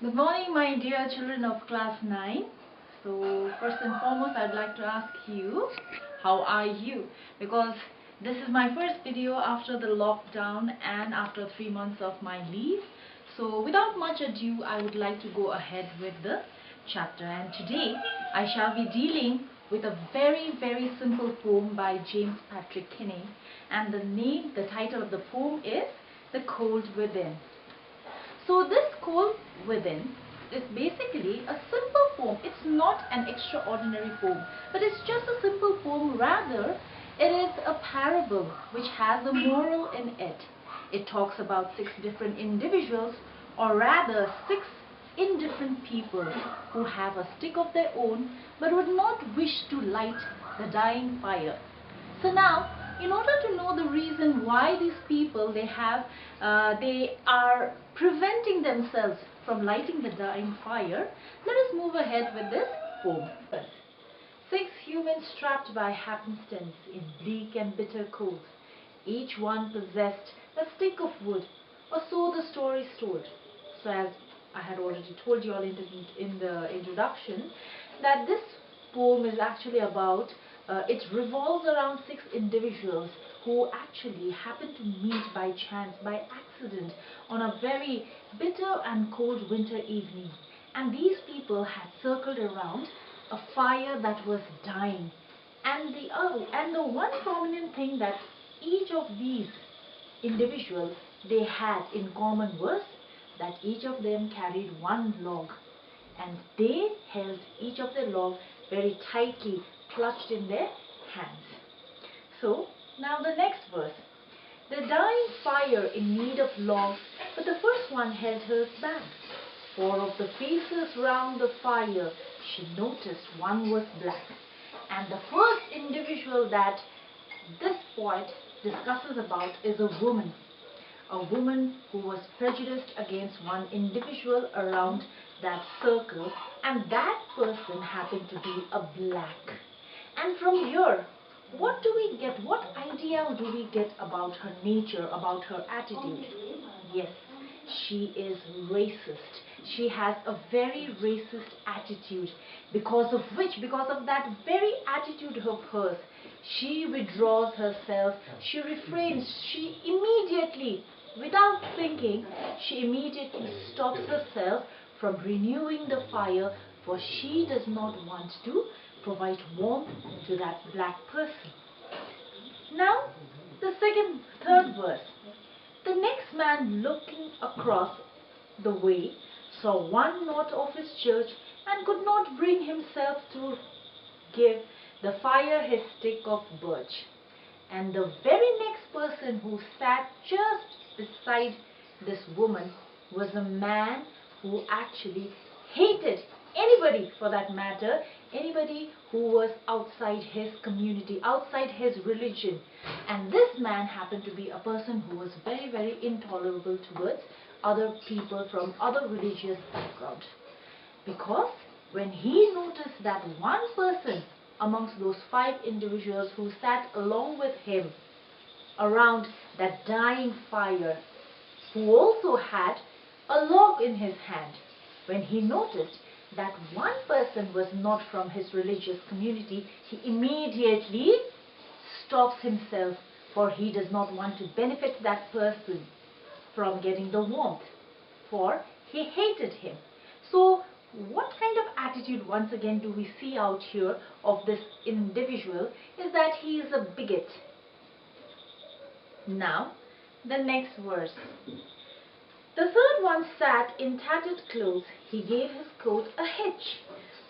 Good morning, my dear children of class 9. So, first and foremost, I'd like to ask you, how are you? Because this is my first video after the lockdown and after 3 months of my leave. So, without much ado, I would like to go ahead with the chapter. And today, I shall be dealing with a very simple poem by James Patrick Kinney. And the title of the poem is The Cold Within. So this Cold Within is basically a simple poem. It's not an extraordinary poem, but it's just a simple poem. Rather, it is a parable which has a moral in it. It talks about 6 different individuals, or rather 6 indifferent people who have a stick of their own but would not wish to light the dying fire. So now, in order to know the reason why these people they are preventing themselves from lighting the dying fire, let us move ahead with this poem. 6 humans trapped by happenstance in bleak and bitter cold. Each one possessed a stick of wood, or so the story told. So as I had already told you all in the introduction, that this poem is actually about it revolves around 6 individuals who actually happen to meet by chance, by accident, on a very bitter and cold winter evening. And these people had circled around a fire that was dying. And the one prominent thing that each of these individuals they had in common was that each of them carried one log, and they held each of the log very tightly clutched in their hands. So, now the next verse. The dying fire in need of logs, but the first one held hers back. 4 of the faces round the fire, she noticed one was black. And the first individual that this poet discusses about is a woman. A woman who was prejudiced against one individual around that circle, and that person happened to be a black. And from here, what do we get? What idea do we get about her nature, about her attitude? Yes, she is racist. She has a very racist attitude, because of that very attitude of hers, she withdraws herself, she refrains, she immediately, without thinking, she immediately stops herself from renewing the fire, for she does not want to provide warmth to that black person. Now, the third verse. The next man looking across the way saw one knot of his church and could not bring himself to give the fire his stick of birch. And the very next person who sat just beside this woman was a man who actually hated anybody, for that matter, anybody who was outside his community, outside his religion. And this man happened to be a person who was very intolerable towards other people from other religious background. Because when he noticed that one person amongst those 5 individuals who sat along with him around that dying fire, who also had a log in his hand, when he noticed that one person was not from his religious community, he immediately stops himself, for he does not want to benefit that person from getting the warmth, for he hated him. So what kind of attitude once again do we see out here of this individual is that he is a bigot. Now the next verse. The third one sat in tattered clothes, he gave his coat a hitch.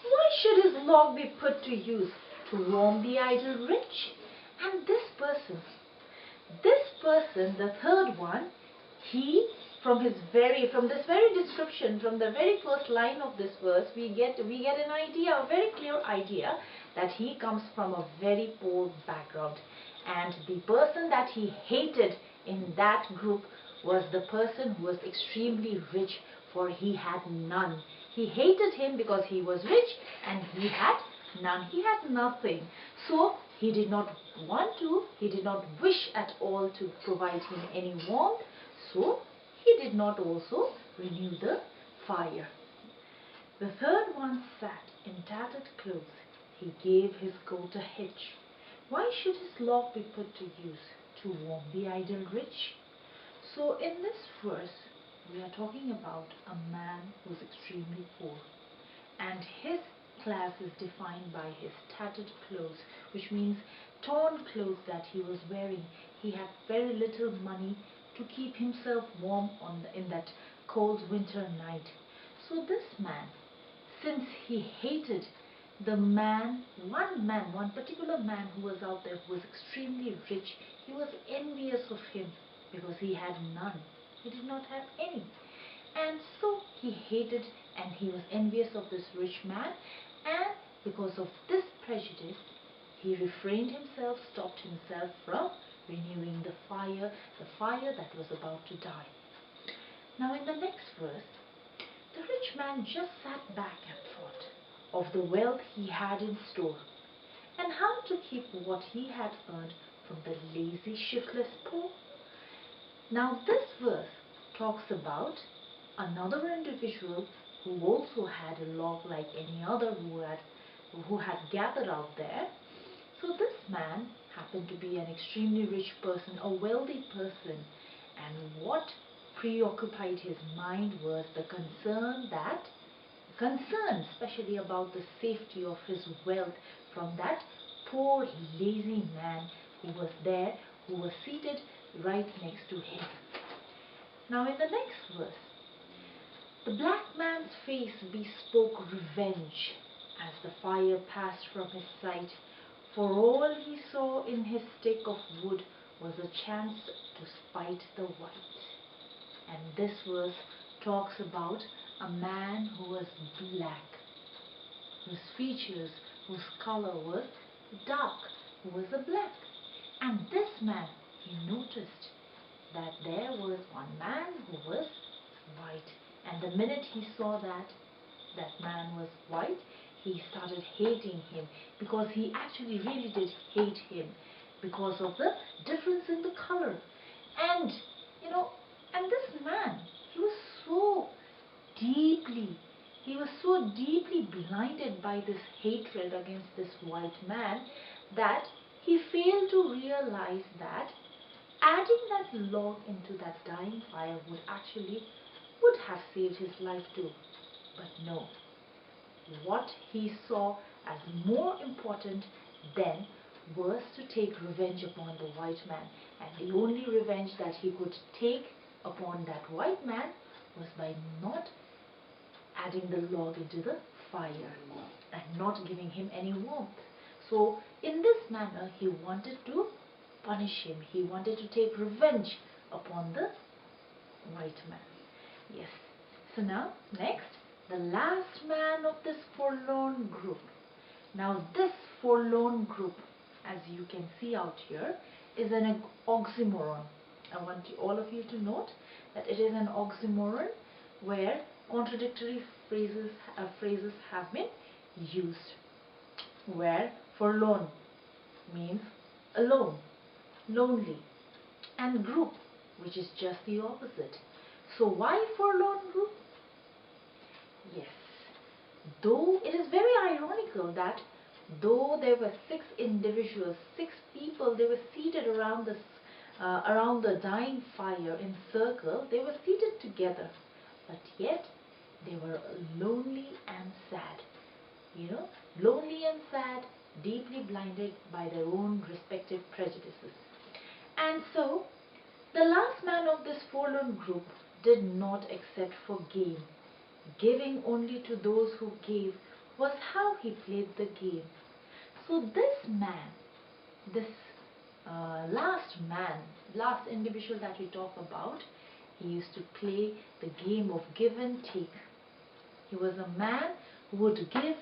Why should his log be put to use? To warm the idle rich? And this person, the third one, he, from this very description, from the very first line of this verse, we get an idea, a very clear idea, that he comes from a very poor background. And the person that he hated in that group was the person who was extremely rich, for he had none. He hated him because he was rich and he had none. He had nothing. So he did not wish at all to provide him any warmth. So he did not also renew the fire. The third one sat in tattered clothes. He gave his coat a hitch. Why should his log be put to use? To warm the idle rich? So in this verse, we are talking about a man who is extremely poor. And his class is defined by his tattered clothes, which means torn clothes that he was wearing. He had very little money to keep himself warm in that cold winter night. So this man, since he hated the one particular man who was out there who was extremely rich, he was envious of him because he had none. He did not have any. And so he hated and he was envious of this rich man, and because of this prejudice, he refrained himself, stopped himself from renewing the fire that was about to die. Now in the next verse, the rich man just sat back and thought of the wealth he had in store, and how to keep what he had earned from the lazy, shiftless poor. Now this verse talks about another individual who also had a log like any other who had gathered out there. So this man happened to be an extremely rich person, a wealthy person, and what preoccupied his mind was the concern especially about the safety of his wealth from that poor lazy man who was there, who was seated right next to him. Now in the next verse, the black man's face bespoke revenge as the fire passed from his sight, for all he saw in his stick of wood was a chance to spite the white. And this verse talks about a man who was black, whose features, whose color was dark, who was a black. And this man, he noticed that there was one man who was white. And the minute he saw that man was white, he started hating him, because he actually really did hate him because of the difference in the color. And and this man, he was so deeply blinded by this hatred against this white man that he failed to realize that adding that log into that dying fire would have saved his life too. But no, what he saw as more important then was to take revenge upon the white man. And the only revenge that he could take upon that white man was by not adding the log into the fire and not giving him any warmth. So in this manner, he wanted to punish him. He wanted to take revenge upon the white man. Yes. So now, next, the last man of this forlorn group. Now this forlorn group, as you can see out here, is an oxymoron. I want all of you to note that it is an oxymoron where contradictory phrases have been used. Where forlorn means alone, lonely, and group, which is just the opposite. So why forlorn group? Yes, though it is very ironical that though there were 6 individuals, 6 people, they were seated around the dying fire in circle, they were seated together, but yet they were lonely and sad. Lonely and sad, deeply blinded by their own respective prejudices. And so, the last man of this forlorn group did not accept for gain. Giving only to those who gave was how he played the game. So this man, this last individual that we talk about, he used to play the game of give and take. He was a man who would give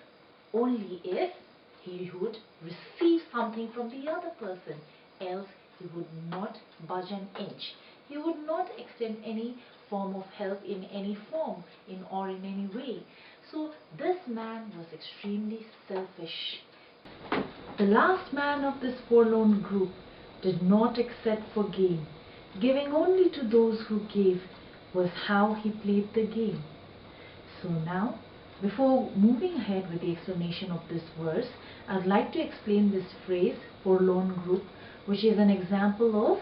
only if he would receive something from the other person, else he would not budge an inch. He would not extend any form of help in any form or in any way. So this man was extremely selfish. The last man of this forlorn group did not accept for gain. Giving only to those who gave was how he played the game. So now, Before moving ahead with the explanation of this verse, I'd like to explain this phrase forlorn group, which is an example of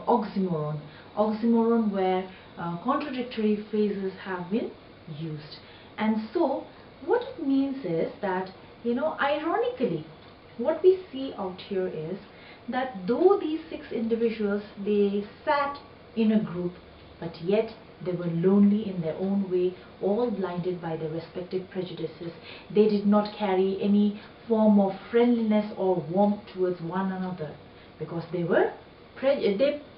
oxymoron. Oxymoron where contradictory phrases have been used. And so what it means is that, ironically, what we see out here is that though these 6 individuals, they sat in a group, but yet they were lonely in their own way, all blinded by their respective prejudices. They did not carry any form of friendliness or warmth towards one another, because they were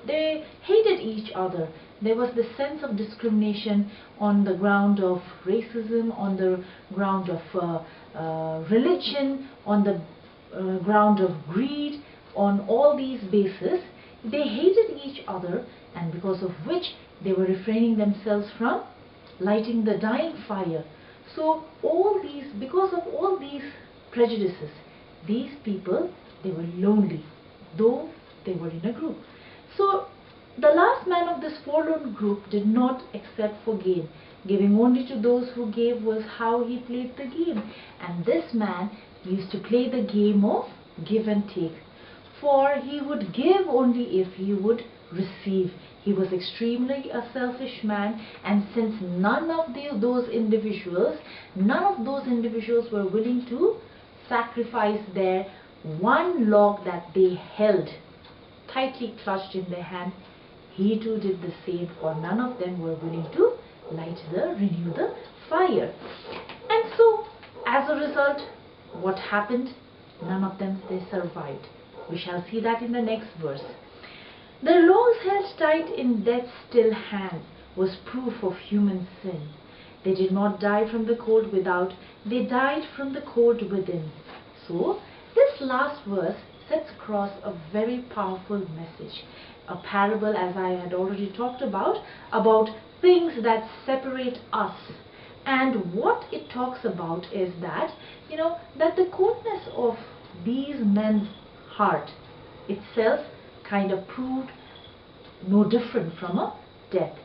they hated each other. There was this sense of discrimination on the ground of racism, on the ground of religion, on the ground of greed. On all these bases, they hated each other, and because of which they were refraining themselves from lighting the dying fire. So because of all these prejudices, these people, they were lonely, though they were in a group. So the last man of this forlorn group did not accept for gain. Giving only to those who gave was how he played the game. And this man used to play the game of give and take. For he would give only if he would receive. He was extremely a selfish man, and since none of those individuals were willing to sacrifice their one log that they held tightly clutched in their hand, he too did the same, for none of them were willing to renew the fire. And so, as a result, what happened? None of them, they survived. We shall see that in the next verse. Their logs held tight in death's still hand was proof of human sin. They did not die from the cold without, they died from the cold within. So, this last verse sets across a very powerful message. A parable, as I had already talked about things that separate us. And what it talks about is that, that the coldness of these men's heart itself kind of proved no different from a death.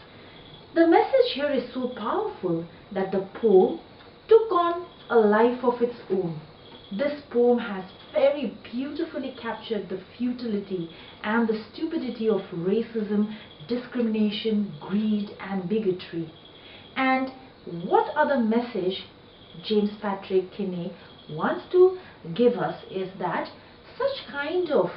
The message here is so powerful that the poem took on a life of its own. This poem has very beautifully captured the futility and the stupidity of racism, discrimination, greed and bigotry. And what other message James Patrick Kinney wants to give us is that such kind of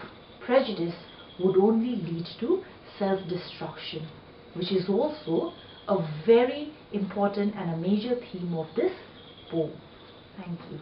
prejudice would only lead to self-destruction, which is also a very important and a major theme of this poem. Thank you.